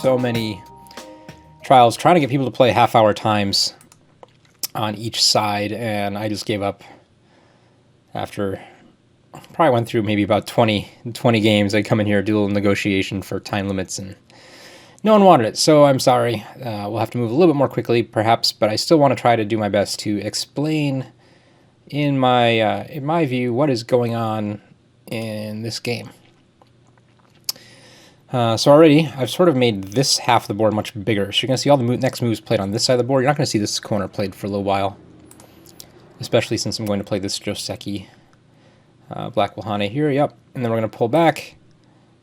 so many trials trying to get people to play half-hour times on each side, and I just gave up after probably went through maybe about 20 games. I'd come in here, do a little negotiation for time limits, and no one wanted it, so I'm sorry. We'll have to move a little bit more quickly, perhaps, but I still want to try to do my best to explain, in my view, what is going on in this game. So already, I've sort of made this half of the board much bigger. So you're going to see all the next moves played on this side of the board. You're not going to see this corner played for a little while, especially since I'm going to play this Joseki. Black will Hane here, yep. And then we're going to pull back.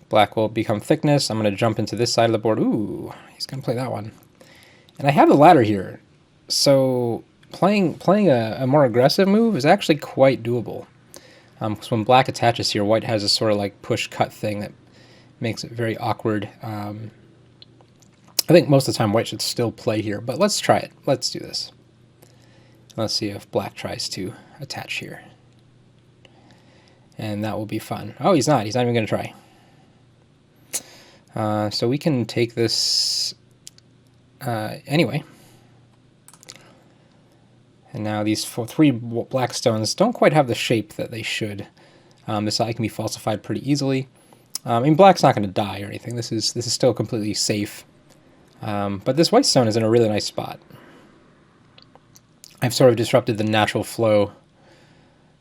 Black will become thickness. I'm going to jump into this side of the board. Ooh, he's going to play that one. And I have the ladder here. So playing a more aggressive move is actually quite doable. Because when black attaches here, white has a sort of like push-cut thing that makes it very awkward. I think most of the time white should still play here, but let's try it. Let's do this. Let's see if black tries to attach here. And that will be fun. Oh, he's not. He's not even going to try. So we can take this anyway. And now these three black stones don't quite have the shape that they should. This side can be falsified pretty easily. I mean, black's not going to die or anything. This is still completely safe. But this white stone is in a really nice spot. I've sort of disrupted the natural flow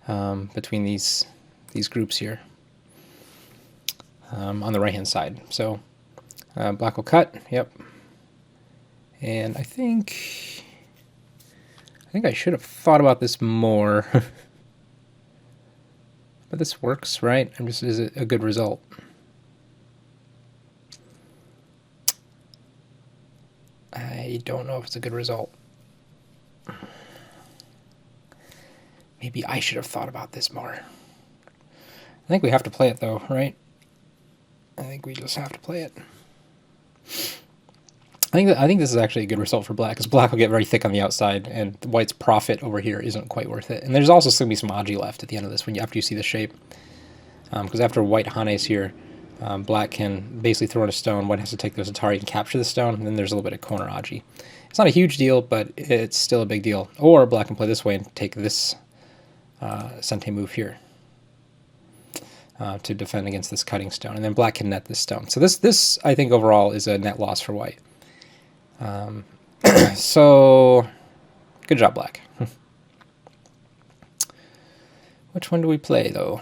between these groups here on the right-hand side. So black will cut. Yep. And I think I should have thought about this more. But this works, right? Is it a good result? I don't know if it's a good result. Maybe I should have thought about this more. I think we have to play it though, right? I think we just have to play it. I think this is actually a good result for black, because black will get very thick on the outside, and the white's profit over here isn't quite worth it. And there's also going to be some Aji left at the end of this after you see the shape. Because after white Hane's here, black can basically throw in a stone. White has to take those Atari and capture the stone, and then there's a little bit of corner Aji. It's not a huge deal, but it's still a big deal. Or black can play this way and take this Sente move here to defend against this cutting stone, and then black can net this stone. So this I think overall is a net loss for white. So good job, black. Which one do we play though?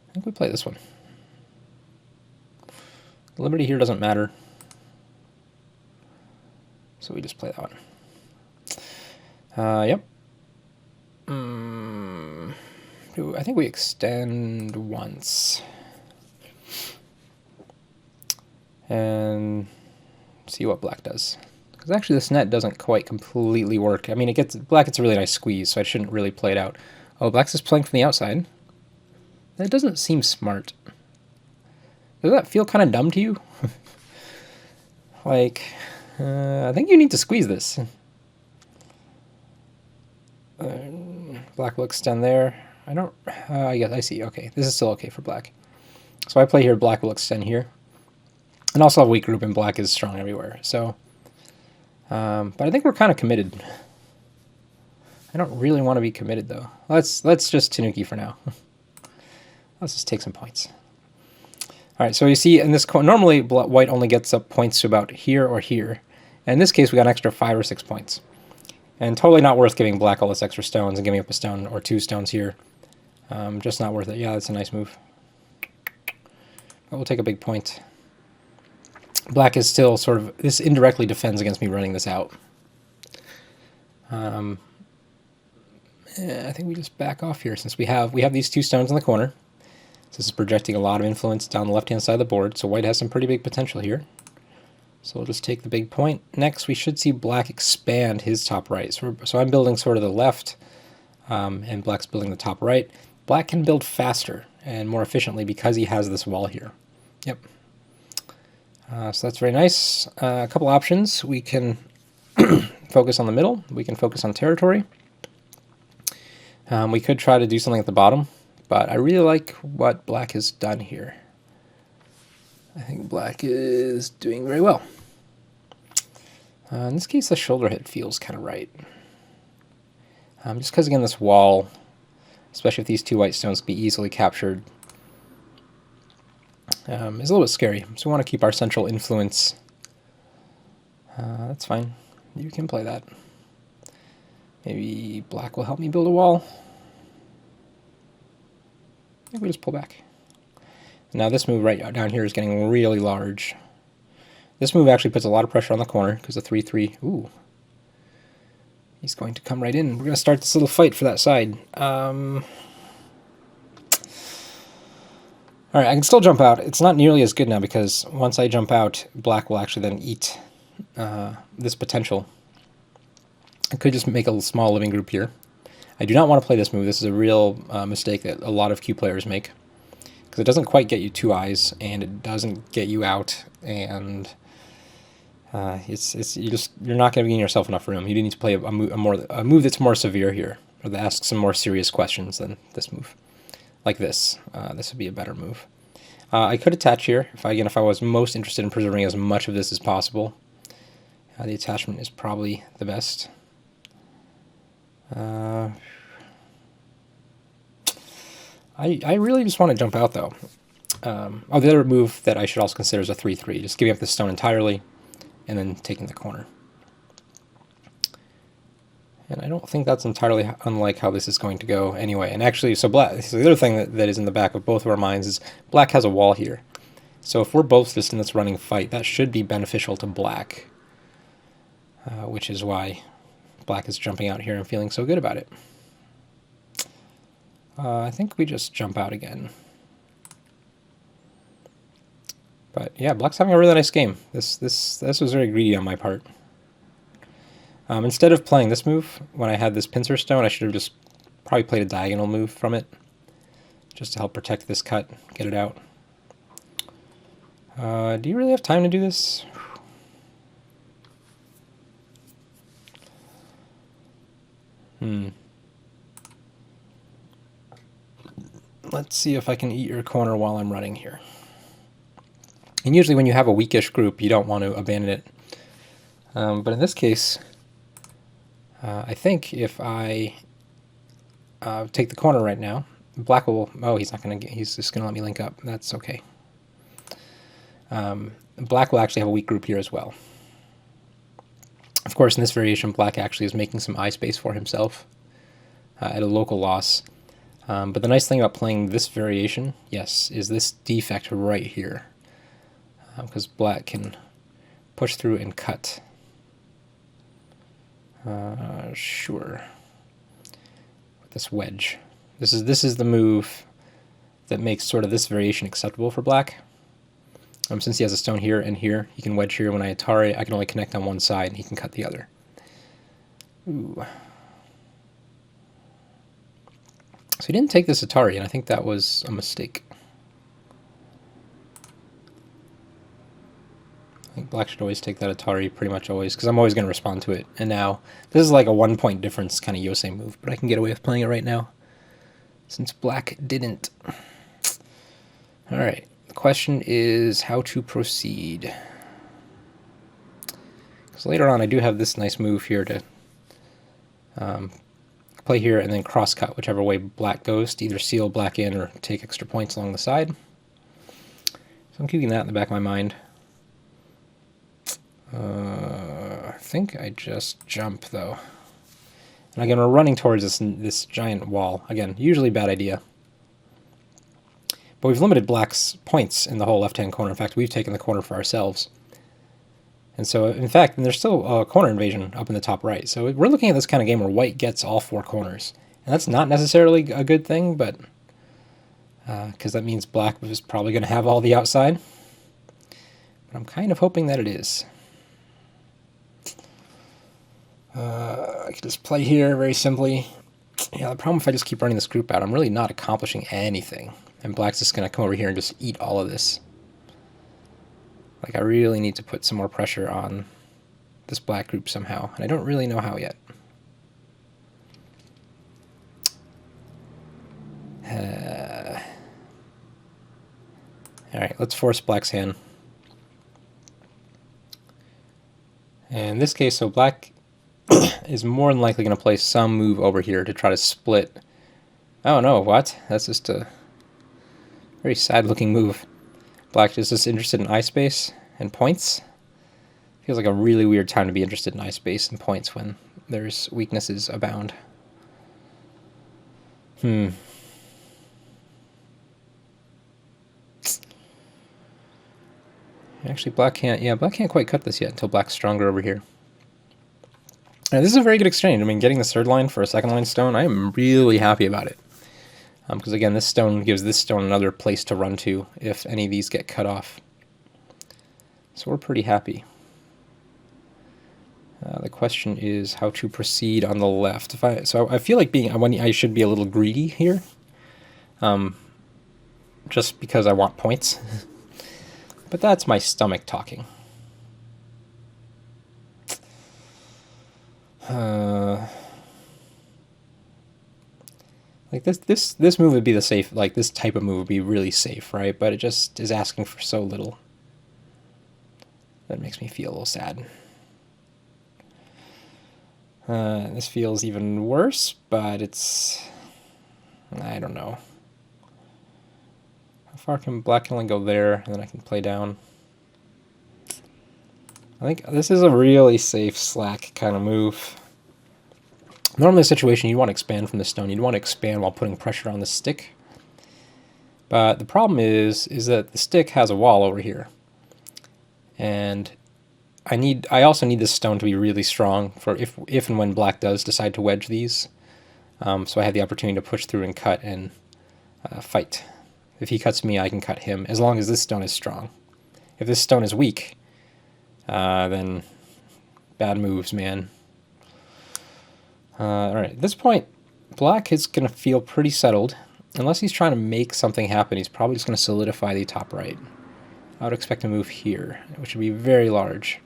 I think we play this one. Liberty here doesn't matter, so we just play that one. Yep. I think we extend once and see what black does. Because actually this net doesn't quite completely work. I mean, black gets a really nice squeeze, so I shouldn't really play it out. Oh, black's just playing from the outside. That doesn't seem smart. Does that feel kind of dumb to you? Like, I think you need to squeeze this. Black will extend there. I don't, yes, I see. Okay, this is still okay for black. So I play here, black will extend here. And also a weak group, and black is strong everywhere. So, but I think we're kind of committed. I don't really want to be committed though. Let's just Tanuki for now. Let's just take some points. All right, so you see in this, normally white only gets up points to about here or here. And in this case, we got an extra 5 or 6 points. And totally not worth giving black all this extra stones and giving up a stone or 2 stones here. Just not worth it. Yeah, that's a nice move. But we'll take a big point. Black is still sort of, this indirectly defends against me running this out. Yeah, I think we just back off here since we have these 2 stones in the corner. So this is projecting a lot of influence down the left-hand side of the board, so white has some pretty big potential here. So we'll just take the big point. Next, we should see black expand his top right. So I'm building sort of the left, and black's building the top right. Black can build faster and more efficiently because he has this wall here. Yep. So that's very nice. A couple options. We can focus on the middle. We can focus on territory. We could try to do something at the bottom, but I really like what black has done here. I think black is doing very well. In this case, the shoulder hit feels kind of right. Just because, again, this wall, especially if these two white stones can be easily captured, is a little bit scary. So we want to keep our central influence. That's fine. You can play that. Maybe black will help me build a wall. I think we just pull back. Now this move right down here is getting really large. This move actually puts a lot of pressure on the corner because the 3-3. Ooh. He's going to come right in. We're going to start this little fight for that side. Alright, I can still jump out. It's not nearly as good now because once I jump out, black will actually then eat this potential. I could just make a small living group here. I do not want to play this move. This is a real mistake that a lot of Q players make. Because it doesn't quite get you 2 eyes, and it doesn't get you out, and you're not giving yourself enough room. You need to play a move that's more severe here, or that asks some more serious questions than this move. Like this. This would be a better move. I could attach here, if I was most interested in preserving as much of this as possible. The attachment is probably the best. I really just want to jump out, though. The other move that I should also consider is a 3-3, just giving up the stone entirely, and then taking the corner. And I don't think that's entirely unlike how this is going to go anyway. And actually, so the other thing that is in the back of both of our minds is black has a wall here. So if we're both just in this running fight, that should be beneficial to black, which is why black is jumping out here and feeling so good about it. I think we just jump out again. But yeah, black's having a really nice game. This was very greedy on my part. Instead of playing this move, when I had this pincer stone, I should have just probably played a diagonal move from it, just to help protect this cut, get it out. Do you really have time to do this? Let's see if I can eat your corner while I'm running here. And usually when you have a weakish group, you don't want to abandon it. But in this case, I think if I take the corner right now, black will... Oh, he's not going to get... He's just going to let me link up. That's okay. Black will actually have a weak group here as well. Of course, in this variation, black actually is making some eye space for himself at a local loss. But the nice thing about playing this variation, yes, is this defect right here. Because black can push through and cut. Sure. With this wedge. This is the move that makes sort of this variation acceptable for black. Since he has a stone here and here, he can wedge here. When I Atari, I can only connect on one side, and he can cut the other. Ooh. So he didn't take this Atari, and I think that was a mistake. I think black should always take that Atari, pretty much always, because I'm always going to respond to it. And now, this is like a 1-point difference kind of Yosei move, but I can get away with playing it right now, since black didn't. Alright, the question is how to proceed. Because later on I do have this nice move here to play here and then cross-cut whichever way black goes to either seal black in or take extra points along the side. So I'm keeping that in the back of my mind. I think I just jump, though. And again, we're running towards this giant wall. Again, usually bad idea. But we've limited black's points in the whole left-hand corner. In fact, we've taken the corner for ourselves. And so, in fact, there's still a corner invasion up in the top right. So we're looking at this kind of game where white gets all 4 corners. And that's not necessarily a good thing, but because that means black is probably going to have all the outside. But I'm kind of hoping that it is. I could just play here very simply. Yeah, the problem if I just keep running this group out, I'm really not accomplishing anything. And black's just going to come over here and just eat all of this. Like, I really need to put some more pressure on this black group somehow. And I don't really know how yet. Alright, let's force black's hand. And in this case, so black is more than likely going to play some move over here to try to split. Oh no, what? That's just a very sad looking move. Black is just interested in eye space and points. Feels like a really weird time to be interested in eye space and points when there's weaknesses abound. Actually, black can't quite cut this yet until black's stronger over here. Now, this is a very good exchange. I mean, getting this third line for a second line stone, I am really happy about it. Because again, this stone gives this stone another place to run to if any of these get cut off. So we're pretty happy. The question is how to proceed on the left. So I feel like I should be a little greedy here, just because I want points. But that's my stomach talking. Like this move would be the safe. Like this type of move would be really safe, right? But it just is asking for so little. That makes me feel a little sad. This feels even worse, but it's... I don't know. How far can black only go there, and then I can play down? I think this is a really safe slack kind of move. Normally in a situation you'd want to expand from the stone. You'd want to expand while putting pressure on the stick. But the problem is that the stick has a wall over here. And I also need this stone to be really strong for if and when black does decide to wedge these. So I have the opportunity to push through and cut and fight. If he cuts me, I can cut him, as long as this stone is strong. If this stone is weak, then bad moves, man. Alright, at this point, black is going to feel pretty settled. Unless he's trying to make something happen, he's probably just going to solidify the top right. I would expect a move here, which would be very large.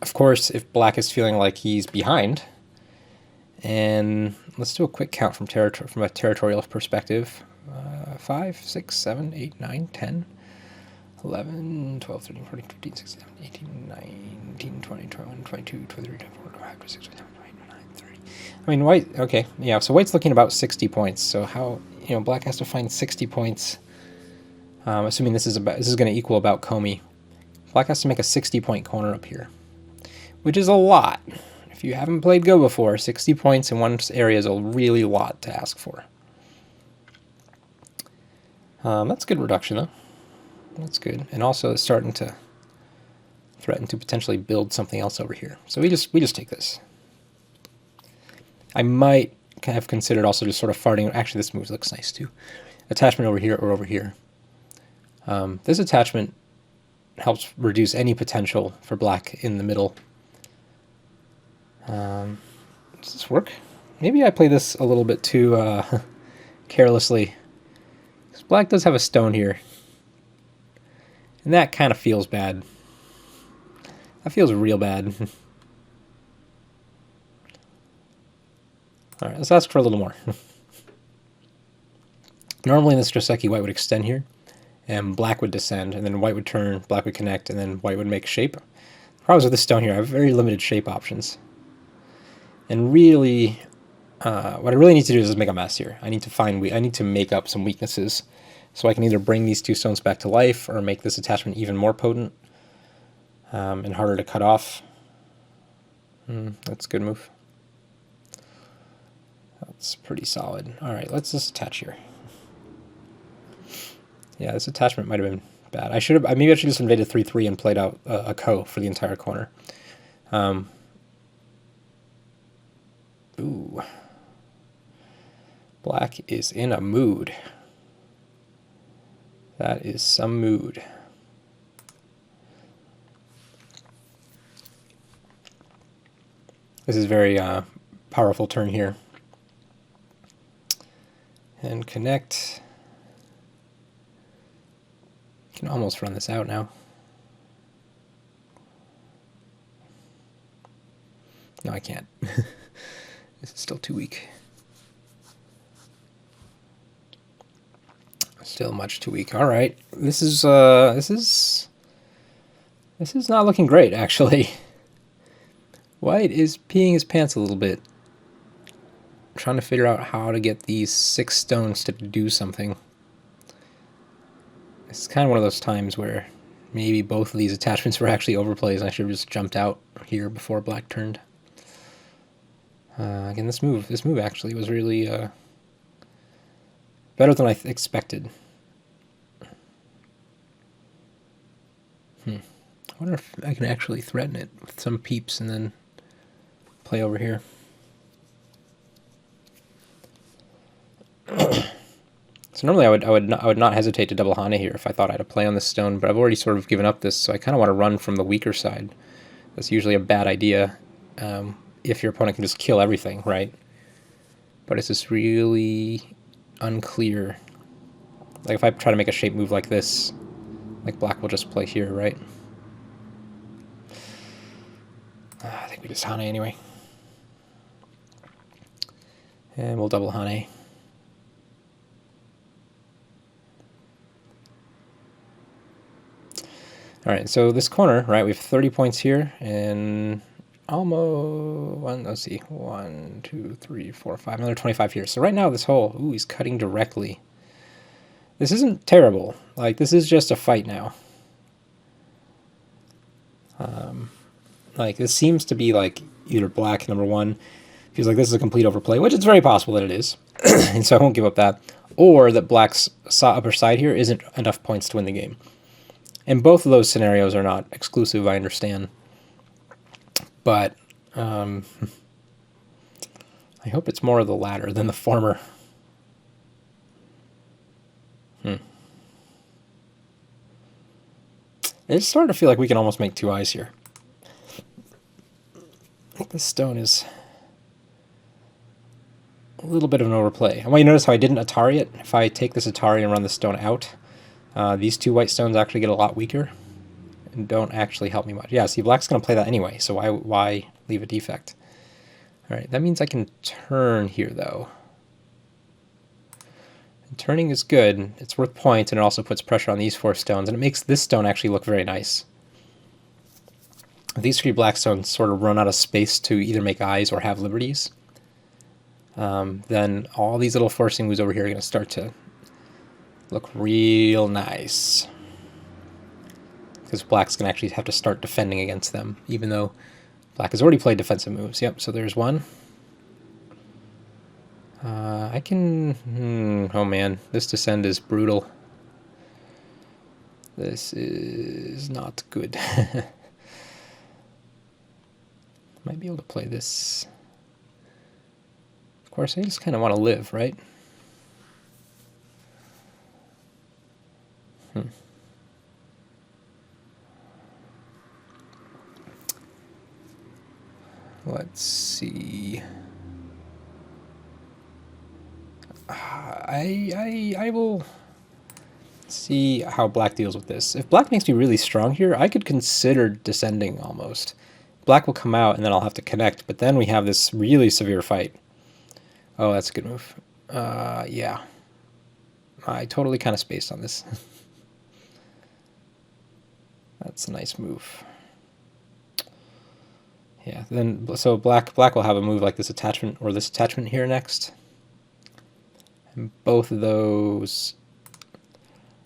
Of course, if black is feeling like he's behind, and let's do a quick count from a territorial perspective. 5, 6, 7, 8, 9, 10, 11, 12, 13, 14, 15, 16, 17, 18, 19, 20, 21, 22, 23, 24, 25, 26, 27, 28, 29, 30. I mean, white, okay, yeah, so white's looking about 60 points, so how, black has to find 60 points, assuming this is going to equal about Comey. Black has to make a 60-point corner up here, which is a lot. If you haven't played Go before, 60 points in one area is a really lot to ask for. That's good reduction, though. That's good. And also it's starting to threaten to potentially build something else over here. So we just take this. I might have considered also just sort of farting. Actually, this move looks nice, too. Attachment over here or over here. This attachment helps reduce any potential for black in the middle. Does this work? Maybe I play this a little bit too carelessly. Because black does have a stone here. And that kind of feels bad. That feels real bad. Alright, let's ask for a little more. Normally in this Joseki, white would extend here, and black would descend, and then white would turn, black would connect, and then white would make shape. The problem is with this stone here, I have very limited shape options. And really, what I really need to do is just make a mess here. I need to make up some weaknesses, so I can either bring these two stones back to life, or make this attachment even more potent, and harder to cut off. That's a good move. That's pretty solid. Alright, let's just attach here. Yeah, this attachment might have been bad. Maybe I should just invaded 3-3 and played out a Ko for the entire corner. Ooh. Black is in a mood. That is some mood. This is very powerful turn here. And connect. Can almost run this out now. No, I can't. This is still too weak. Still much too weak. All right, this is not looking great, actually. White is peeing his pants a little bit. Trying to figure out how to get these 6 stones to do something. It's kind of one of those times where maybe both of these attachments were actually overplays, and I should have just jumped out here before black turned. Again, this move actually was really better than I expected. I wonder if I can actually threaten it with some peeps and then play over here. So normally I would not hesitate to double Hane here if I thought I had a play on this stone, but I've already sort of given up this, so I kind of want to run from the weaker side. That's usually a bad idea if your opponent can just kill everything, right? But it's just really unclear. Like if I try to make a shape move like this, like black will just play here, right? I think we just Hane anyway. And we'll double Hane. All right, so this corner, right, we have 30 points here, and almost, let's see, 1, 2, 3, 4, 5, another 25 here. So right now this hole, ooh, he's cutting directly. This isn't terrible. Like, this is just a fight now. Like, this seems to be, like, either black, number one, feels like this is a complete overplay, which it's very possible that it is, and so I won't give up that, or that black's upper side here isn't enough points to win the game. And both of those scenarios are not exclusive, I understand. But I hope it's more of the latter than the former. It's starting to feel like we can almost make 2 eyes here. I think this stone is a little bit of an overplay. I want you to notice how I didn't Atari it. If I take this Atari and run the stone out, these 2 white stones actually get a lot weaker and don't actually help me much. Yeah, see, black's going to play that anyway, so why leave a defect? All right, that means I can turn here, though. And turning is good. It's worth points, and it also puts pressure on these 4 stones, and it makes this stone actually look very nice. If these 3 black stones sort of run out of space to either make eyes or have liberties, then all these little forcing moves over here are going to start to look real nice. Because black's going to actually have to start defending against them, even though black has already played defensive moves. Yep, so there's one. I can... oh man, this descend is brutal. This is not good. Might be able to play this. Of course, I just kind of want to live, right? Let's see. I will see how black deals with this. If black makes me really strong here, I could consider descending almost. Black will come out, and then I'll have to connect, but then we have this really severe fight. Oh, that's a good move. Yeah. I totally kind of spaced on this. That's a nice move. Yeah, then so black will have a move like this attachment or this attachment here next. And both of those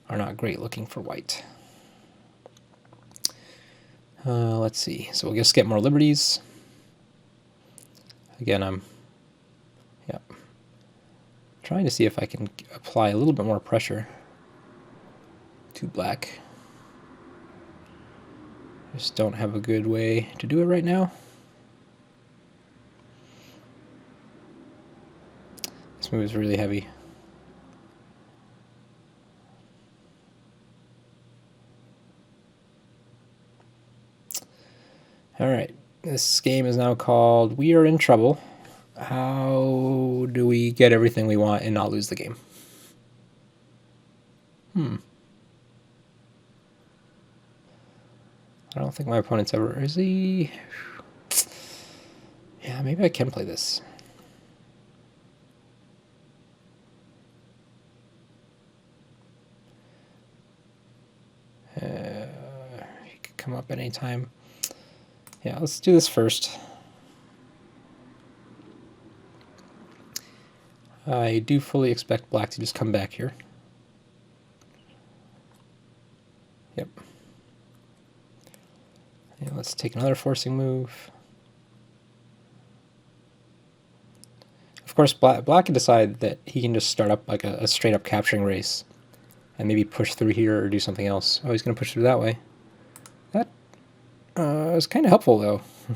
are not great looking for white. Let's see. So we'll just get more liberties. Again, I'm trying to see if I can apply a little bit more pressure to black. Just don't have a good way to do it right now. This move is really heavy. Alright, this game is now called We Are in Trouble. How do we get everything we want and not lose the game? I don't think my opponent's ever... Is he... Yeah, maybe I can play this. come up at any time. Yeah, let's do this first. I do fully expect black to just come back here. Yep. Yeah, let's take another forcing move. Of course, black can decide that he can just start up like a straight up capturing race and maybe push through here or do something else. Oh, he's going to push through that way. That was kind of helpful, though. I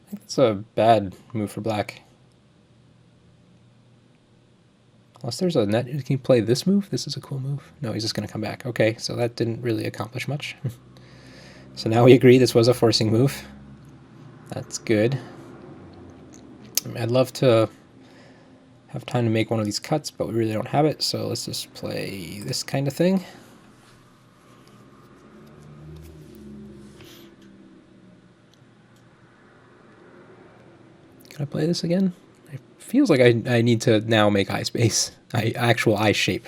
think that's a bad move for black. Unless there's a net, can you play this move? This is a cool move. No, he's just going to come back. Okay, so that didn't really accomplish much. So now we agree this was a forcing move. That's good. I mean, I'd love to have time to make one of these cuts, but we really don't have it, so let's just play this kind of thing. Can I play this again? It feels like I need to now make eye space, actual eye shape.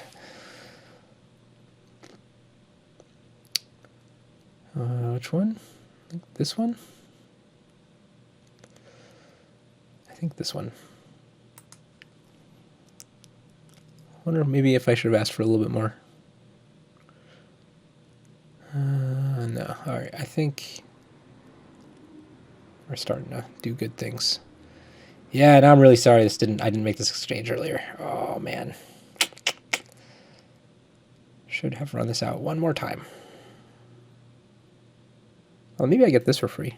Which one? This one? I think this one. I wonder maybe if I should have asked for a little bit more. No. Alright, I think we're starting to do good things. Yeah, now I'm really sorry I didn't make this exchange earlier. Oh man. Should have run this out one more time. Well, maybe I get this for free.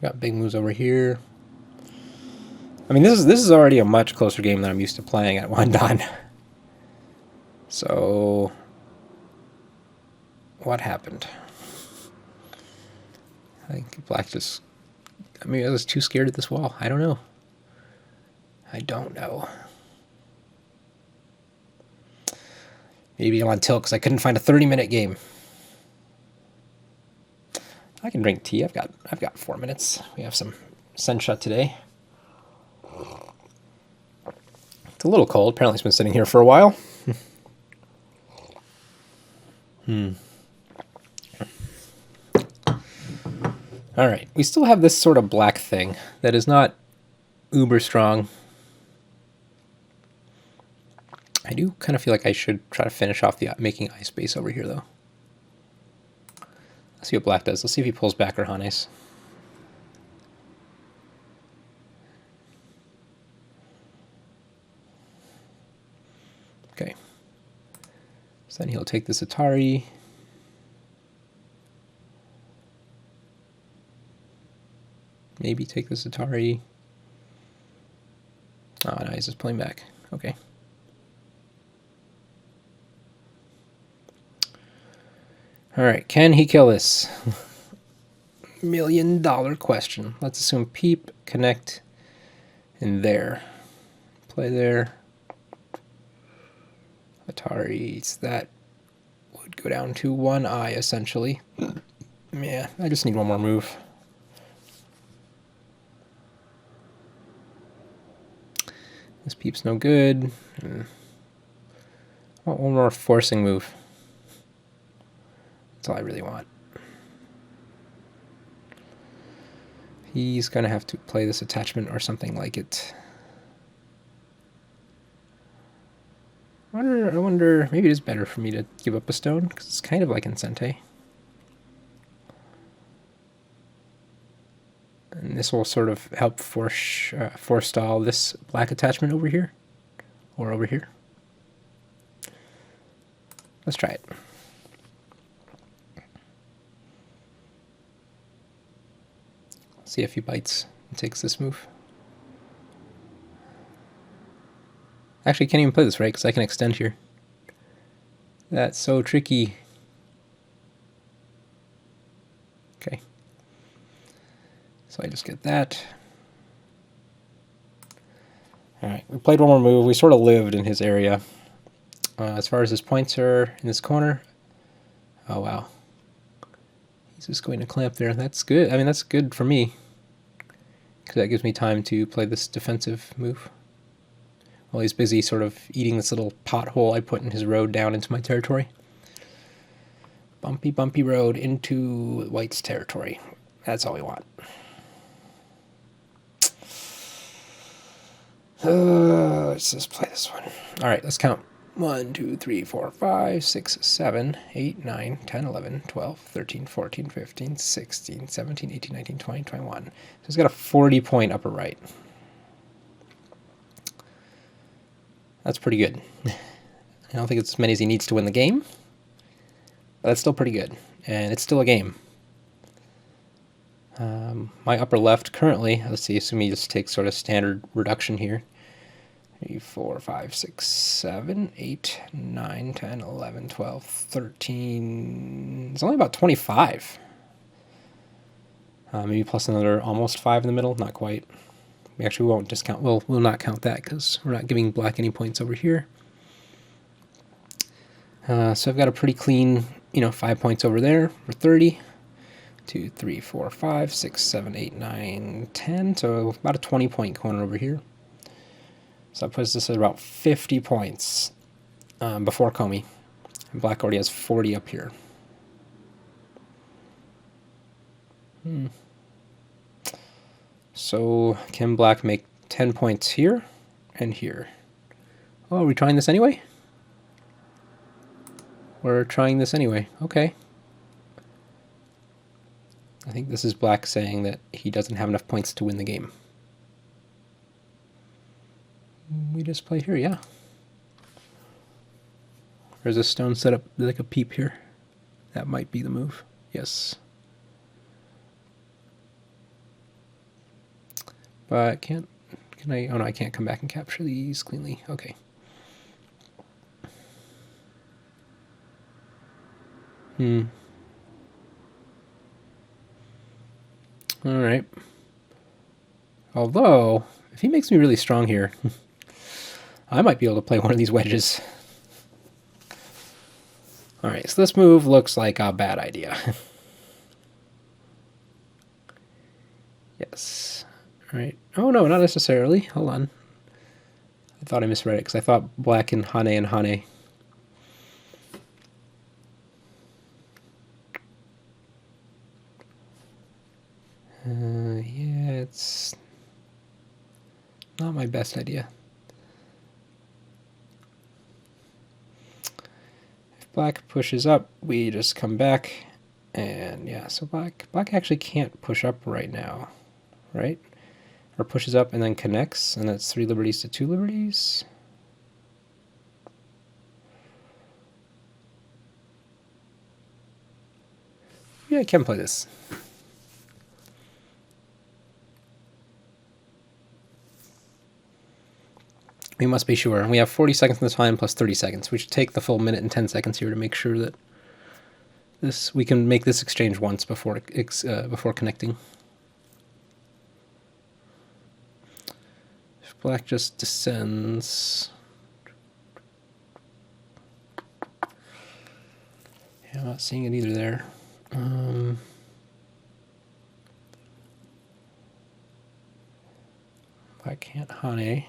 Got big moves over here. I mean, this is already a much closer game than I'm used to playing at Wandon. So, what happened? I think black just... I mean, I was too scared at this wall. I don't know. I don't know. Maybe I'm on tilt because I couldn't find a 30-minute game. I can drink tea. I've got 4 minutes. We have some sencha today. It's a little cold. Apparently it's been sitting here for a while. Alright, we still have this sort of black thing that is not uber strong. I do kind of feel like I should try to finish off the making eye space over here, though. Let's see what black does. Let's see if he pulls back or Hanes. Okay. So then he'll take this Atari. Maybe take this Atari. Oh, no, he's just playing back. Okay. Alright, can he kill this? $1 million question. Let's assume peep, connect, and there. Play there. Atari's, that would go down to 1 eye, essentially. Yeah, I just need one more move. This peep's no good. I want one more forcing move. That's all I really want. He's going to have to play this attachment or something like it. I wonder, maybe it is better for me to give up a stone, because it's kind of like Incente. And this will sort of help forestall this black attachment over here, or over here. Let's try it. See if he bites and takes this move. Actually, I can't even play this right because I can extend here. That's so tricky. Okay. So I just get that. Alright, we played one more move. We sort of lived in his area. As far as his points are in this corner, Oh, wow. He's just going to clamp there. That's good. I mean, that's good for me, because that gives me time to play this defensive move while he's busy sort of eating this little pothole I put in his road down into my territory. Bumpy, bumpy road into White's territory. That's all we want. Let's just play this one. All right, let's count. 1, 2, 3, 4, 5, 6, 7, 8, 9, 10, 11, 12, 13, 14, 15, 16, 17, 18, 19, 20, 21. So he's got a 40-point upper right. That's pretty good. I don't think it's as many as he needs to win the game, but that's still pretty good. And it's still a game. My upper left currently, let's see, assume he just takes sort of standard reduction here. 3, 4, 5, 6, 7, 8, 9, 10, 11, 12, 13. It's only about 25. Maybe plus another almost 5 in the middle, not quite. We actually won't discount, we'll not count that because we're not giving black any points over here. So I've got a pretty clean, 5 points over there for 30. 2, 3, 4, 5, 6, 7, 8, 9, 10. So about a 20-point corner over here. So that puts this at about 50 points before Comey. And black already has 40 up here. So can black make 10 points here and here? Oh, are we trying this anyway? We're trying this anyway. Okay. I think this is black saying that he doesn't have enough points to win the game. We just play here, yeah. There's a stone set up like a peep here. That might be the move. Yes. But can I? Oh no, I can't come back and capture these cleanly. Okay. All right. Although, if he makes me really strong here, I might be able to play one of these wedges. All right, so this move looks like a bad idea. Yes. All right. Oh, no, not necessarily. Hold on. I thought I misread it because I thought black and Hane. Yeah, it's not my best idea. If black pushes up, we just come back, and yeah, so black actually can't push up right now, right? Or pushes up and then connects, and that's 3 liberties to 2 liberties. Yeah, I can play this. We must be sure. We have 40 seconds in the time plus 30 seconds. We should take the full minute and 10 seconds here to make sure that we can make this exchange once before connecting. If black just descends, yeah, I'm not seeing it either there. Black can't Hane.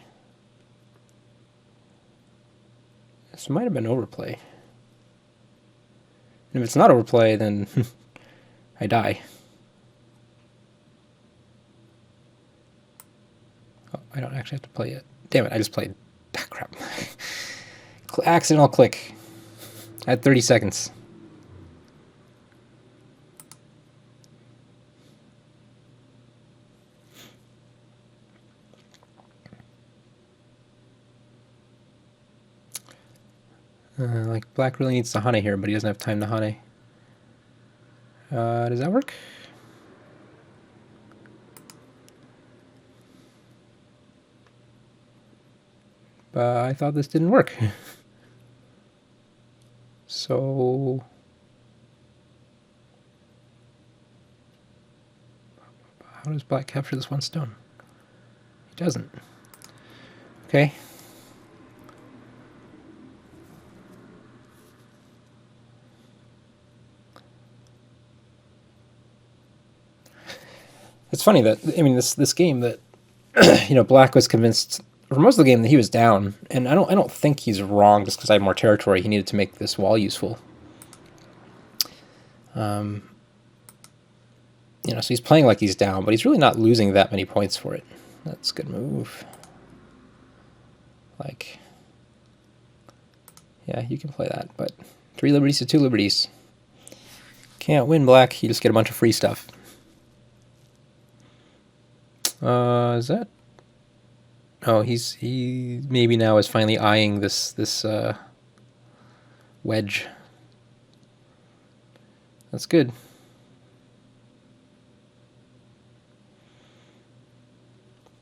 This might have been overplay. And if it's not overplay, then I die. Oh, I don't actually have to play it. Damn it, I just played. Ah, crap. Accidental click. I had 30 seconds. Like, black really needs to Hane here, but he doesn't have time to Hane. Does that work? But I thought this didn't work. So... how does black capture this one stone? He doesn't. Okay. It's funny that, I mean, this game that Black was convinced for most of the game that he was down, and I don't think he's wrong just because I had more territory. He needed to make this wall useful. So he's playing like he's down, but he's really not losing that many points for it. That's a good move. Like, yeah, you can play that, but 3 liberties to 2 liberties. Can't win, Black. You just get a bunch of free stuff. Is that? Oh, he maybe now is finally eyeing this wedge. That's good.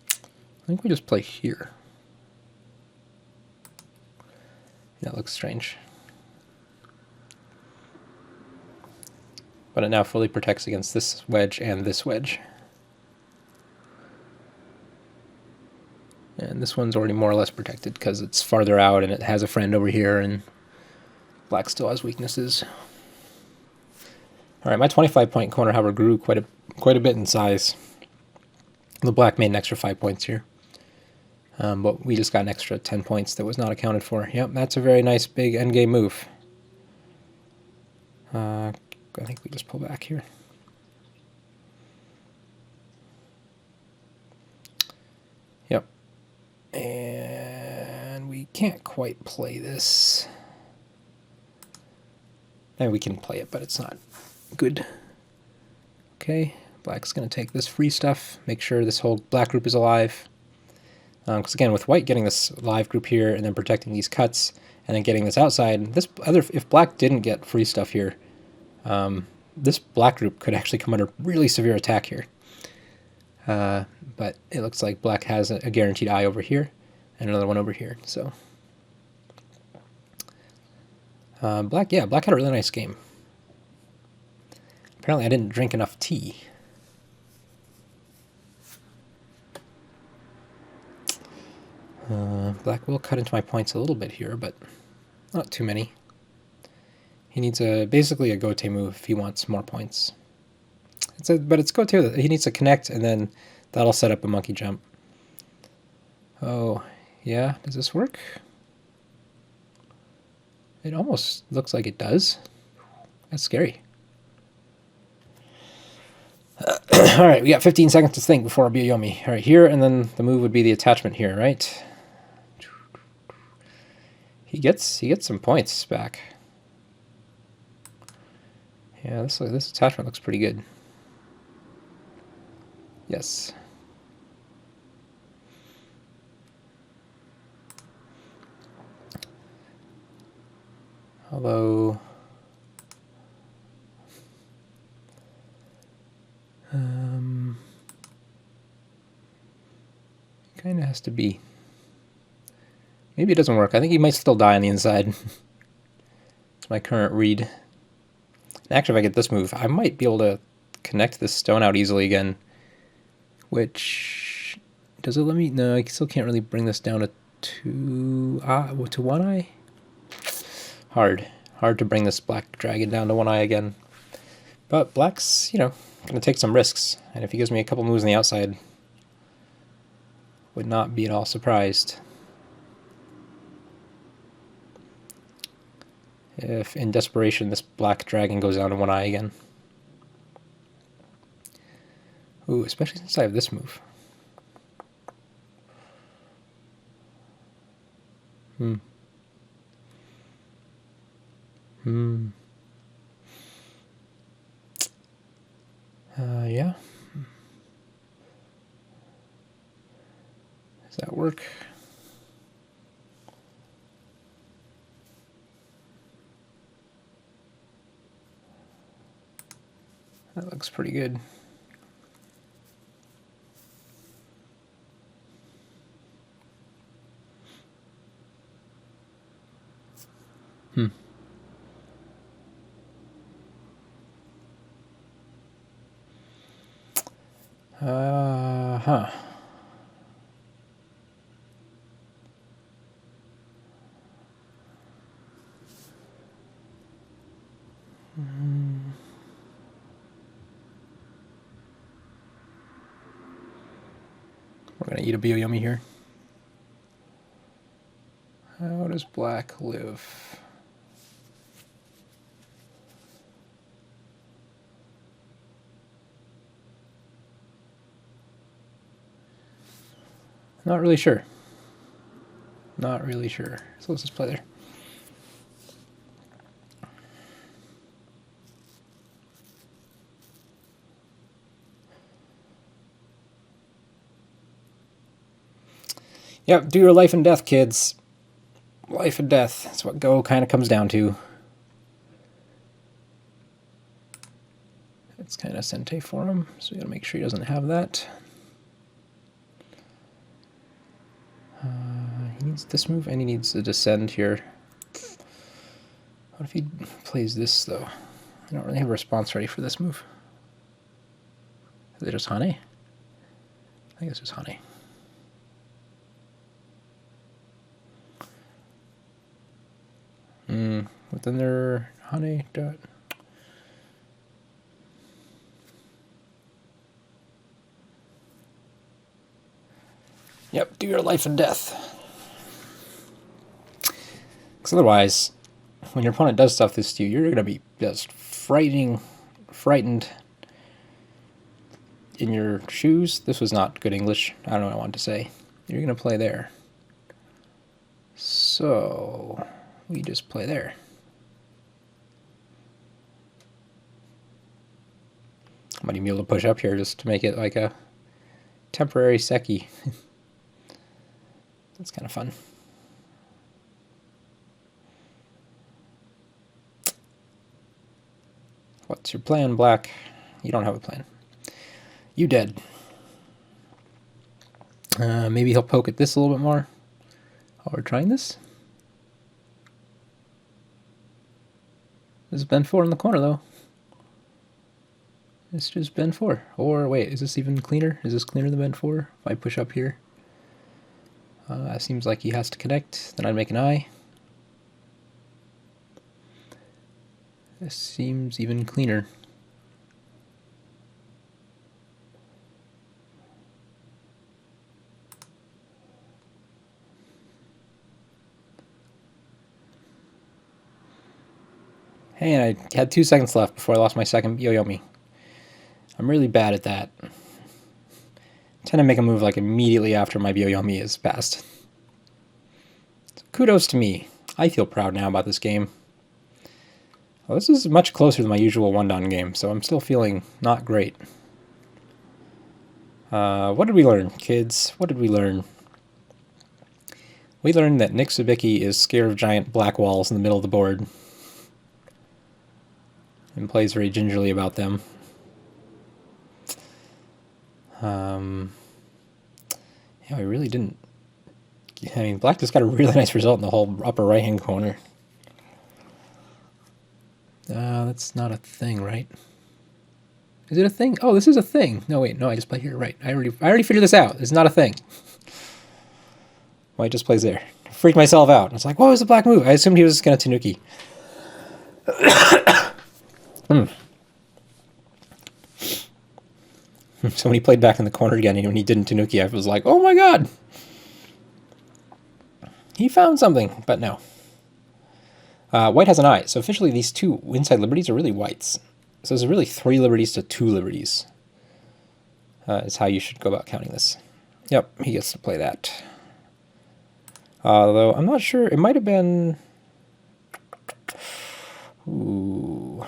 I think we just play here. That looks strange. But it now fully protects against this wedge and this wedge. And this one's already more or less protected because it's farther out and it has a friend over here, and Black still has weaknesses. All right, my 25-point corner, however, grew quite a bit in size. The Black made an extra 5 points here. But we just got an extra 10 points that was not accounted for. Yep, that's a very nice big endgame move. I think we just pull back here. Yep. And we can't quite play this. And we can play it, but it's not good. Okay, Black's going to take this free stuff, make sure this whole Black group is alive. Because again, with White getting this live group here and then protecting these cuts and then getting this outside, if Black didn't get free stuff here, this Black group could actually come under really severe attack here. But it looks like Black has a guaranteed eye over here and another one over here. So Black had a really nice game. Apparently I didn't drink enough tea. Black will cut into my points a little bit here, but not too many. He needs basically a Gote move if he wants more points. But it's Gote. He needs to connect, and then that'll set up a monkey jump. Oh, yeah. Does this work? It almost looks like it does. That's scary. All right, we got 15 seconds to think before Abiyomi. All right, here, and then the move would be the attachment here, right? He gets some points back. Yeah, this attachment looks pretty good. Yes. Although kind of has to be. Maybe it doesn't work. I think he might still die on the inside. It's my current read. Actually, if I get this move, I might be able to connect this stone out easily again. Which, does it let me? No, I still can't really bring this down to one eye. Hard to bring this Black dragon down to one eye again. But Black's, going to take some risks. And if he gives me a couple moves on the outside, would not be at all surprised if in desperation this Black dragon goes down to one eye again. Ooh, especially since I have this move. Yeah. Does that work? That looks pretty good. Huh. We're going to eat a Byoyomi here. How does black live? Not really sure. Not really sure. So let's just play there. Yep, do your life and death, kids. Life and death. That's what Go kind of comes down to. It's kind of Sente for him, so we gotta make sure he doesn't have that. He needs this move, and he needs to descend here. What if he plays this, though? I don't really have a response ready for this move. Is it just Hane? I think it's just Hane. But then there Hane dot. Yep, do your life and death. Because otherwise, when your opponent does stuff this to you, you're going to be just frightened in your shoes. This was not good English. I don't know what I wanted to say. You're going to play there. So, we just play there. I might even be able to push up here just to make it like a temporary Seki. That's kind of fun. What's your plan, Black? You don't have a plan. You dead. Maybe he'll poke at this a little bit more. Oh, we're trying this? This is Ben 4 in the corner, though. It's just Ben 4. Or, wait, is this even cleaner? Is this cleaner than Ben 4? If I push up here. It seems like he has to connect. Then I'd make an I. This seems even cleaner. Hey, and I had 2 seconds left before I lost my second Byoyomi. I'm really bad at that. I tend to make a move like immediately after my Byoyomi is passed. So kudos to me. I feel proud now about this game. Well, this is much closer than my usual one-down game, so I'm still feeling not great. What did we learn, kids? What did we learn? We learned that Nick Sibicky is scared of giant black walls in the middle of the board. And plays very gingerly about them. Yeah, we really didn't... I mean, Black just got a really nice result in the whole upper right-hand corner. That's not a thing, right? Is it a thing? Oh, this is a thing. No, wait, no, I just play here, right. I already figured this out. It's not a thing. White just plays there. Freaked myself out. I was like, what was the Black move? I assumed he was just going to Tanuki. So when he played back in the corner again, and when he didn't Tanuki, I was like, oh my god! He found something, but no. White has an eye, so officially these 2 inside liberties are really White's. So there's really 3 liberties to 2 liberties. Is how you should go about counting this. Yep, he gets to play that. Although, I'm not sure, it might have been... Ooh...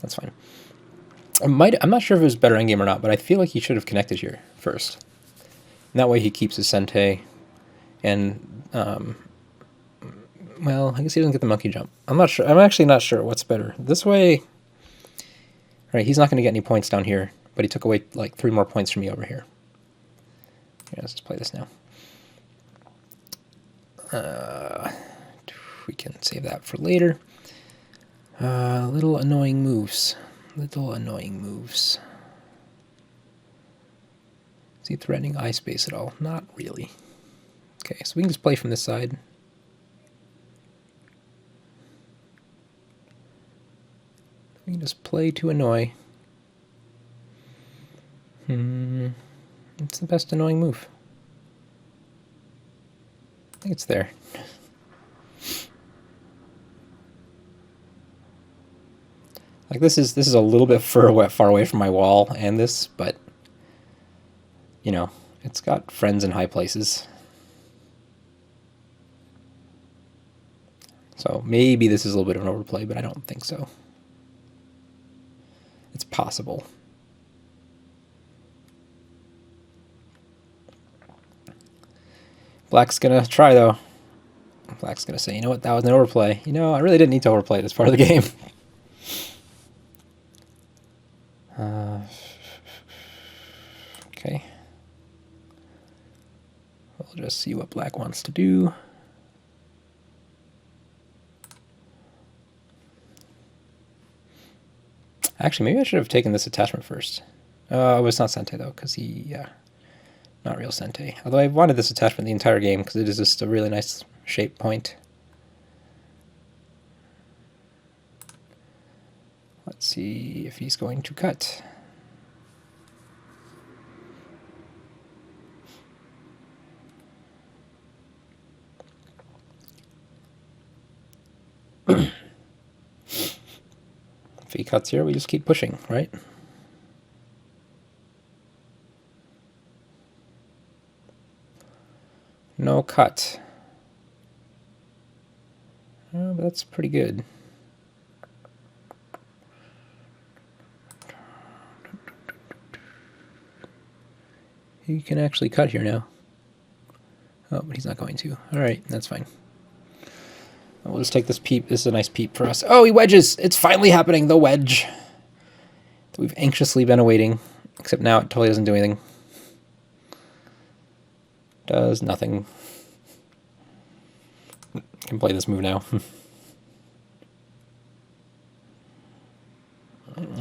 That's fine. I'm not sure if it was better endgame or not, but I feel like he should have connected here first. And that way he keeps his Sente, and, well, I guess he doesn't get the monkey jump. I'm not sure. I'm actually not sure what's better. This way, right, he's not going to get any points down here, but he took away, like, 3 more points from me over here. Yeah, let's just play this now. We can save that for later. Little annoying moves. Little annoying moves. Is he threatening eye space at all? Not really. Okay, so we can just play from this side. We can just play to annoy. the best annoying move? I think it's there. Like this is a little bit far away from my wall and this, but you know, it's got friends in high places. So maybe this is a little bit of an overplay, but I don't think so. It's possible. Black's gonna try though. Black's gonna say, you know what, that was an overplay. You know, I really didn't need to overplay this part of the game. Okay. We'll just see what Black wants to do. Actually, maybe I should have taken this attachment first. Oh, it's not Sente though, because yeah, not real Sente. Although I wanted this attachment the entire game because it is just a really nice shape point. Let's see if he's going to cut. If he cuts here, we just keep pushing, right? No cut. Oh, but that's pretty good. He can actually cut here now. Oh, but he's not going to. All right, that's fine. We'll just take this peep. This is a nice peep for us. Oh, he wedges! It's finally happening, the wedge. That we've anxiously been awaiting. Except now it totally doesn't do anything. Does nothing. Can play this move now.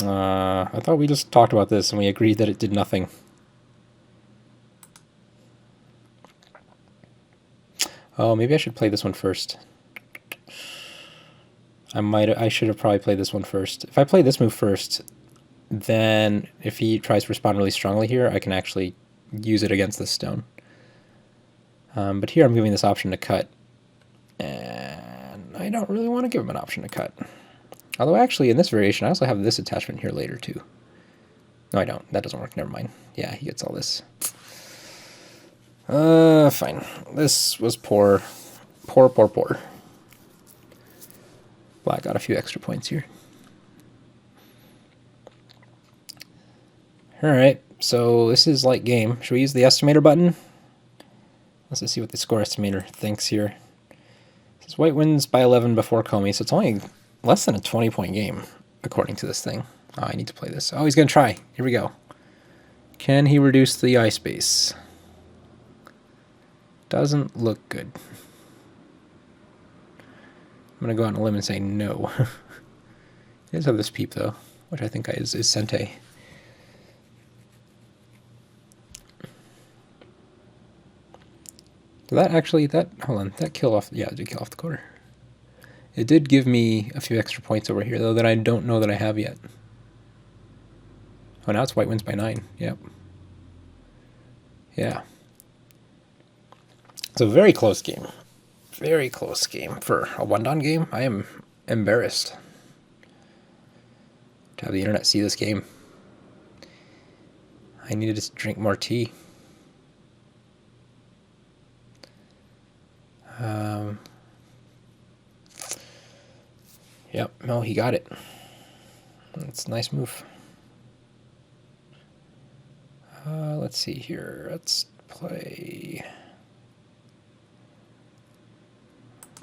I thought we just talked about this and we agreed that it did nothing. Oh, maybe I should play this one first. I should have probably played this one first. If I play this move first, then if he tries to respond really strongly here, I can actually use it against this stone. But here I'm giving this option to cut. And I don't really want to give him an option to cut. Although actually in this variation I also have this attachment here later too. No, I don't. That doesn't work. Never mind. Yeah, he gets all this. Fine. This was poor. Poor. Black got a few extra points here. Alright, so this is like game. Should we use the estimator button? Let's just see what the score estimator thinks here. It says white wins by 11 before Comey, so it's only less than a 20-point game, according to this thing. Oh, I need to play this. Oh, he's going to try. Here we go. Can he reduce the eye space? Doesn't look good. I'm going to go out on a limb and say no. He does have this peep, though, which I think is Sente. Did that actually, hold on, that kill off, yeah, it did kill off the quarter. It did give me a few extra points over here, though, that I don't know that I have yet. Oh, now it's white wins by 9, yep. Yeah. It's a very close game. Very close game. For a one-down game, I am embarrassed to have the internet see this game. I needed to drink more tea. Yep, no, he got it. It's a nice move. Let's see here. Let's play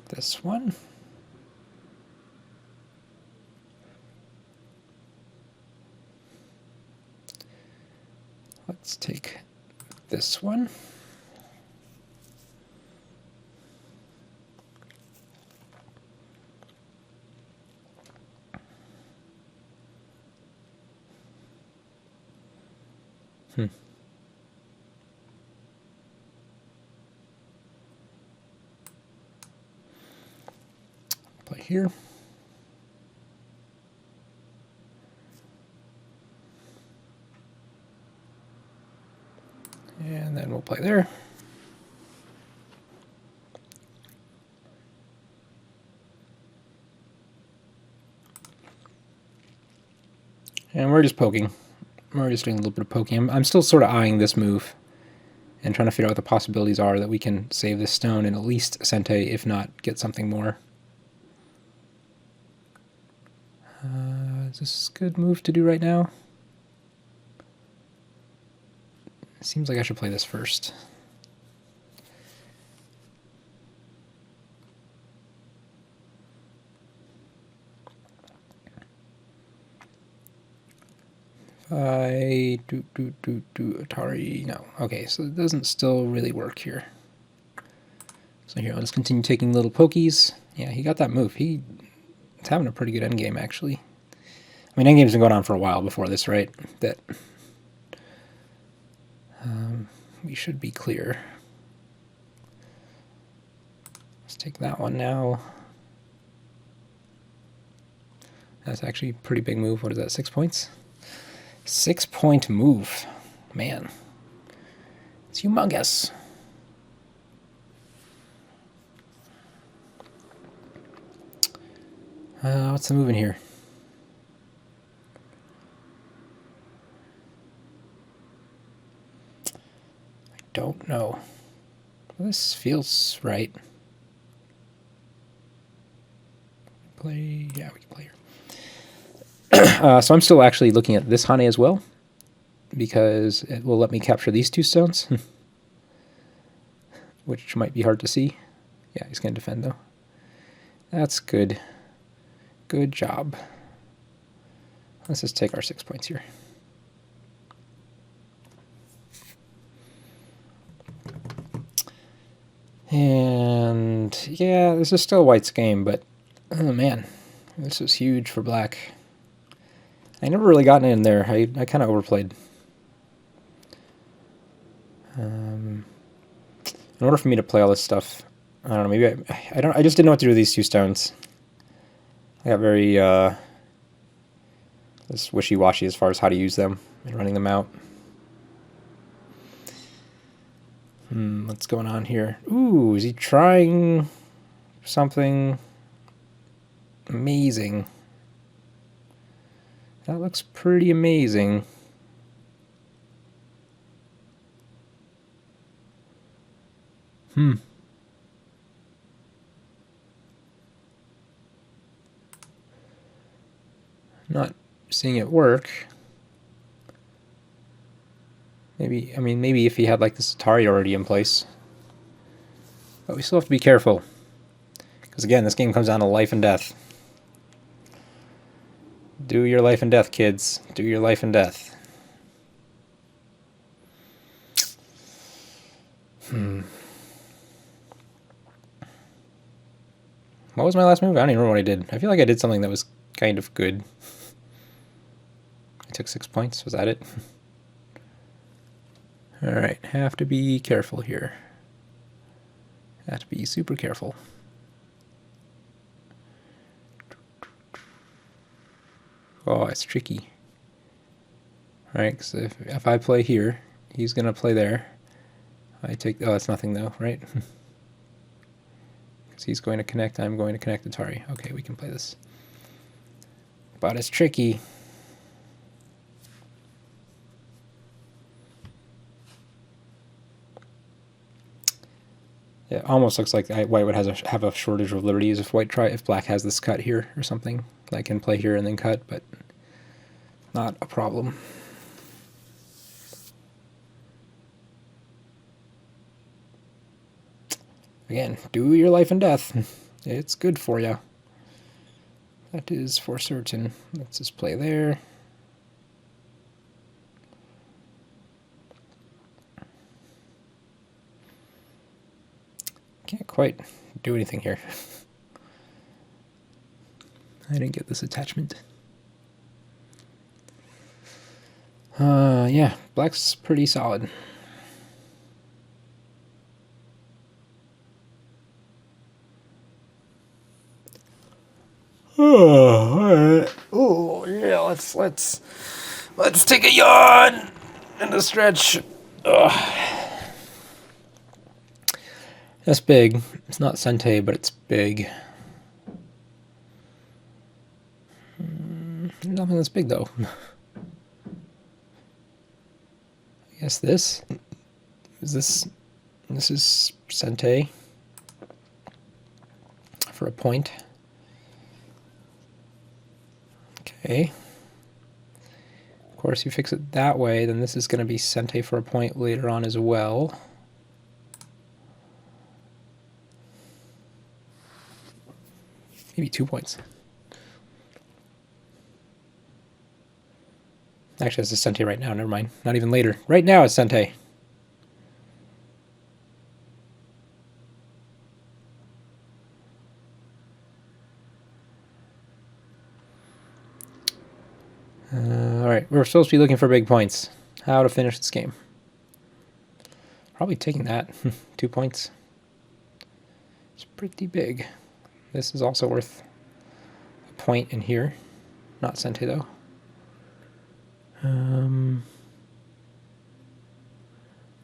this one. Let's take this one. Play here. And then we'll play there. And we're just poking. We're just doing a little bit of poking. I'm still sort of eyeing this move and trying to figure out what the possibilities are that we can save this stone and at least Sente, if not get something more. Is this a good move to do right now? Seems like I should play this first. I do Atari, no. Okay, so it doesn't still really work here. So here, I'll just continue taking little pokies. Yeah, he got that move. He's having a pretty good endgame, actually. I mean, endgame's been going on for a while before this, right? That we should be clear. Let's take that one now. That's actually a pretty big move. What is that, 6 points? 6-point move. Man. It's humongous. What's the move in here? I don't know. Well, this feels right. Play, yeah, we can play here. So I'm still actually looking at this Hane as well, because it will let me capture these 2 stones, which might be hard to see. Yeah, he's going to defend, though. That's good. Good job. Let's just take our 6 points here. And, yeah, this is still White's game, but, oh man, this is huge for Black. I never really gotten in there. I kind of overplayed. In order for me to play all this stuff, I don't know. Maybe I just didn't know what to do with these 2 stones. I got very just wishy-washy as far as how to use them and running them out. What's going on here? Ooh, is he trying something amazing? That looks pretty amazing. Not seeing it work. Maybe, I mean, maybe if he had like this Atari already in place. But we still have to be careful. Because again, this game comes down to life and death. Do your life and death, kids. Do your life and death. What was my last move? I don't even remember what I did. I feel like I did something that was kind of good. I took 6 points. Was that it? Alright, have to be careful here. Have to be super careful. Oh, it's tricky. Right, because if I play here, he's going to play there. I take... Oh, it's nothing though, right? Because he's going to connect, I'm going to connect Atari. Okay, we can play this. But it's tricky. It almost looks like White would have a shortage of liberties if Black has this cut here or something. I can play here and then cut, but not a problem. Again, do your life and death. It's good for you. That is for certain. Let's just play there. Can't quite do anything here. I didn't get this attachment. Yeah, Black's pretty solid. Oh, all right. Oh, yeah. Let's take a yawn and a stretch. Ugh. That's big. It's not Sente, but it's big. Nothing that's big, though. I guess this is Sente for a point. Okay. Of course, you fix it that way, then this is going to be Sente for a point later on as well. Maybe 2 points. Actually, it's a Sente right now. Never mind. Not even later. Right now, it's Sente. Alright, we're supposed to be looking for big points. How to finish this game. Probably taking that. 2 points. It's pretty big. This is also worth a point in here. Not Sente, though. But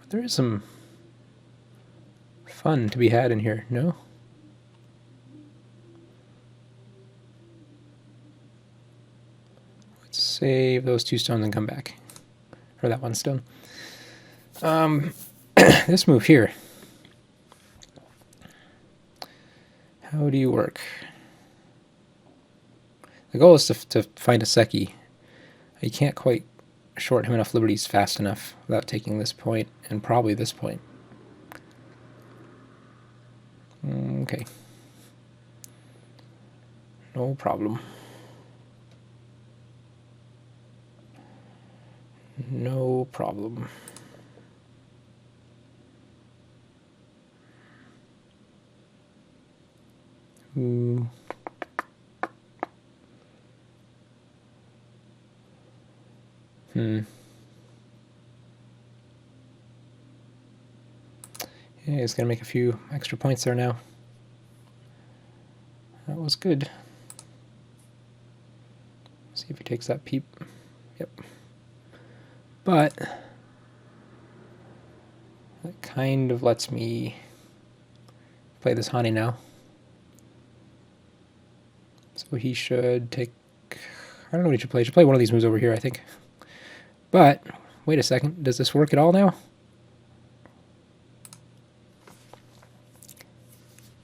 there is some fun to be had in here, no? Let's save those 2 stones and come back. Or that 1 stone. This move here. How do you work? The goal is to find a Seki. You can't quite short him enough liberties fast enough without taking this point, and probably this point. Okay. No problem. No problem. Ooh. Yeah, he's gonna make a few extra points there now. That was good. See if he takes that peep. Yep. But that kind of lets me play this Hani now. So he should take... I don't know what he should play. He should play one of these moves over here, I think. But, wait a second. Does this work at all now?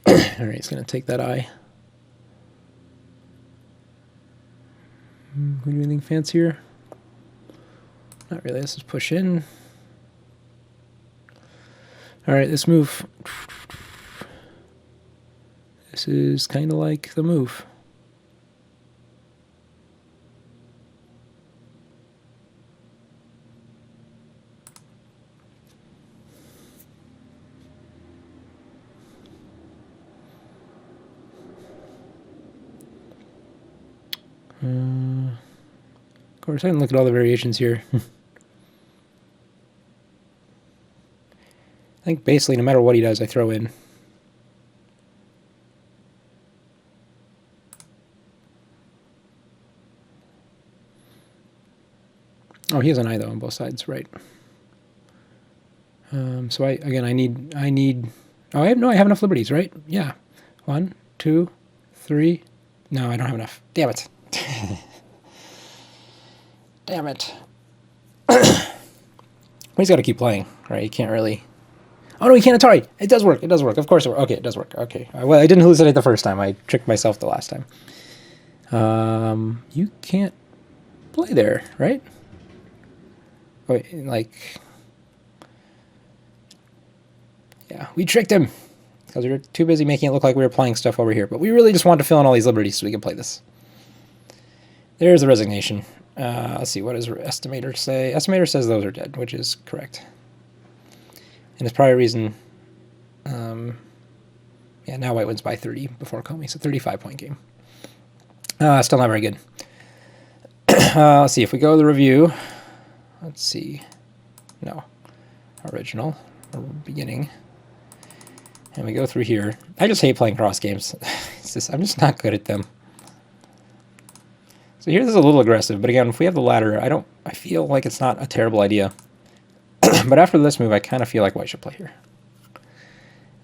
Alright, he's going to take that eye. Can we do anything fancier? Not really. Let's just push in. Alright, this move. This is kind of like the move. Of course, I can look at all the variations here. I think basically no matter what he does, I throw in. Oh, he has an eye though on both sides, right? So I need. Oh, I have enough liberties, right? Yeah, 1, 2, 3. No, I don't have enough. Damn it. Damn it. Well, he's got to keep playing, right? He can't really... Oh, no, he can't Atari. It does work. It does work. Of course it works. Okay, it does work. Okay. Well, I didn't hallucinate the first time. I tricked myself the last time. You can't play there, right? Wait, like... Yeah, we tricked him. Because we were too busy making it look like we were playing stuff over here. But we really just wanted to fill in all these liberties so we can play this. There's the resignation. Let's see, what does Estimator say? Estimator says those are dead, which is correct. And it's probably a reason... yeah, now White wins by 30 before Comey. So 35-point game. Still not very good. Let's see, if we go to the review... Let's see. No. Original. Or beginning. And we go through here. I just hate playing cross games. I'm just not good at them. So here's a little aggressive, but again, if we have the ladder, I feel like it's not a terrible idea. But after this move, I kind of feel like White should play here.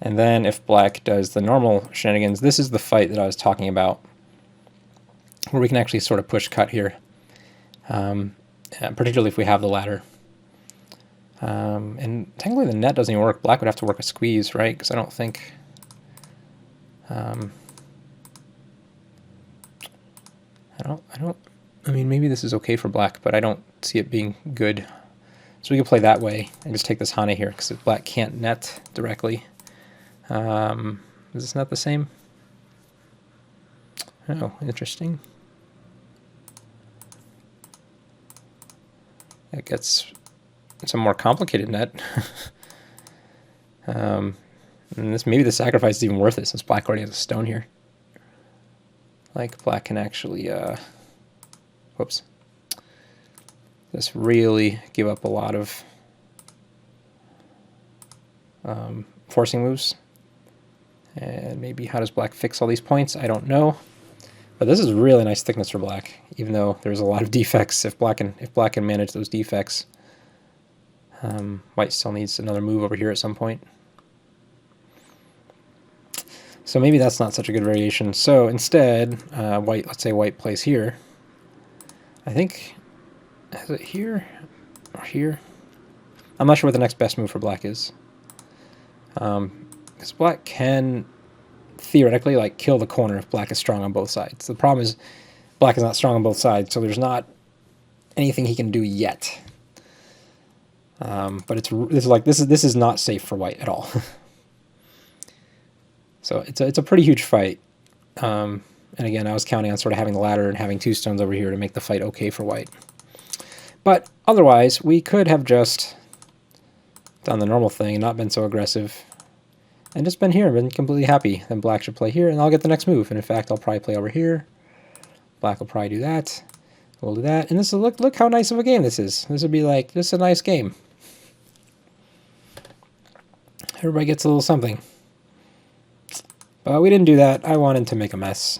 And then if black does the normal shenanigans, this is the fight that I was talking about, where we can actually sort of push cut here, particularly if we have the ladder. And technically the net doesn't even work. Black would have to work a squeeze, right? Because I don't think... I mean, maybe this is okay for black, but I don't see it being good. So we can play that way and just take this Hane here, because black can't net directly. Is this not the same? Oh, interesting. It's a more complicated net. And maybe the sacrifice is even worth it, since black already has a stone here. Like, black can actually, whoops. This really give up a lot of forcing moves. And maybe how does black fix all these points? I don't know. But this is really nice thickness for black, even though there's a lot of defects. If black can manage those defects, white still needs another move over here at some point. So maybe that's not such a good variation. So instead, let's say white plays here. I think, is it here or here? I'm not sure what the next best move for black is. Because black can theoretically like kill the corner if black is strong on both sides. The problem is black is not strong on both sides, so there's not anything he can do yet. But this is not safe for white at all. So it's a pretty huge fight. And again, I was counting on sort of having the ladder and having two stones over here to make the fight okay for white. But otherwise, we could have just done the normal thing and not been so aggressive and just been here and been completely happy. Then black should play here and I'll get the next move. And in fact, I'll probably play over here. Black will probably do that. We'll do that. And this is, look how nice of a game this is. This would be like, this is a nice game. Everybody gets a little something. But we didn't do that. I wanted to make a mess.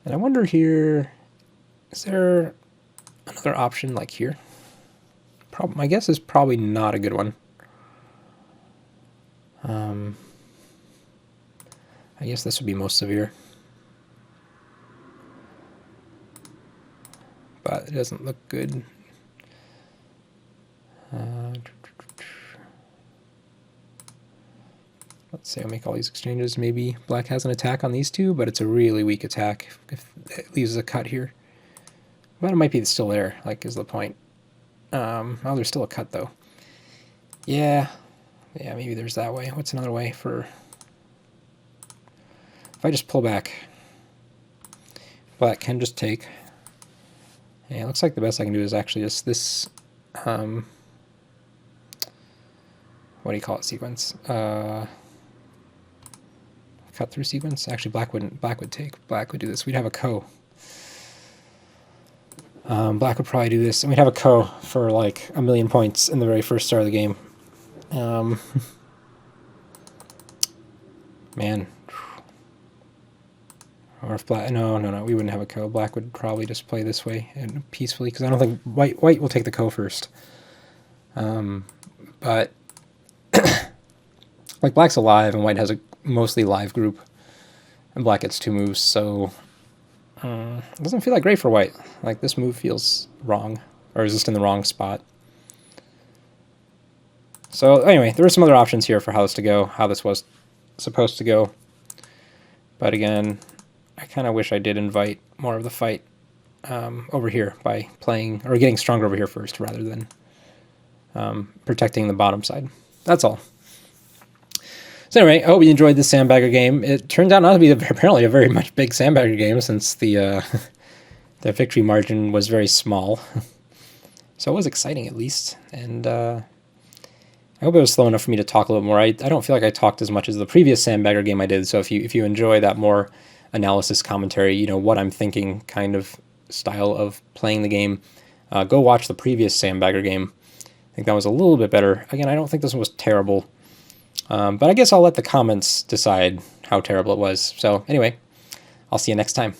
And I wonder here, is there another option like here? My guess is probably not a good one. I guess this would be most severe. But it doesn't look good. Let's say I'll make all these exchanges. Maybe black has an attack on these two, but it's a really weak attack if it leaves a cut here. But it might be still there, like, is the point. Oh, there's still a cut, though. Yeah, maybe there's that way. What's another way for... If I just pull back, black can just take. Yeah, it looks like the best I can do is actually just this... what do you call it, sequence? Cut through sequence. Actually, black would take. Black would do this. We'd have a ko. Black would probably do this, and we'd have a ko for like 1,000,000 points in the very first start of the game. Man. Or if black, no, we wouldn't have a ko. Black would probably just play this way and peacefully, because I don't think white will take the ko first. But like black's alive and white has a mostly live group, and black gets 2 moves, so it doesn't feel like great for white. Like this move feels wrong, or is just in the wrong spot. So anyway, there are some other options here for how this was supposed to go. But again, I kind of wish I did invite more of the fight over here by playing, or getting stronger over here first, rather than protecting the bottom side. That's all. So anyway, I hope you enjoyed this Sandbagger game. It turned out not to be apparently a very much big Sandbagger game, since the the victory margin was very small. So it was exciting, at least. And I hope it was slow enough for me to talk a little more. I don't feel like I talked as much as the previous Sandbagger game I did. So if you enjoy that more analysis commentary, you know, what I'm thinking kind of style of playing the game, go watch the previous Sandbagger game. I think that was a little bit better. Again, I don't think this one was terrible. But I guess I'll let the comments decide how terrible it was. So anyway, I'll see you next time.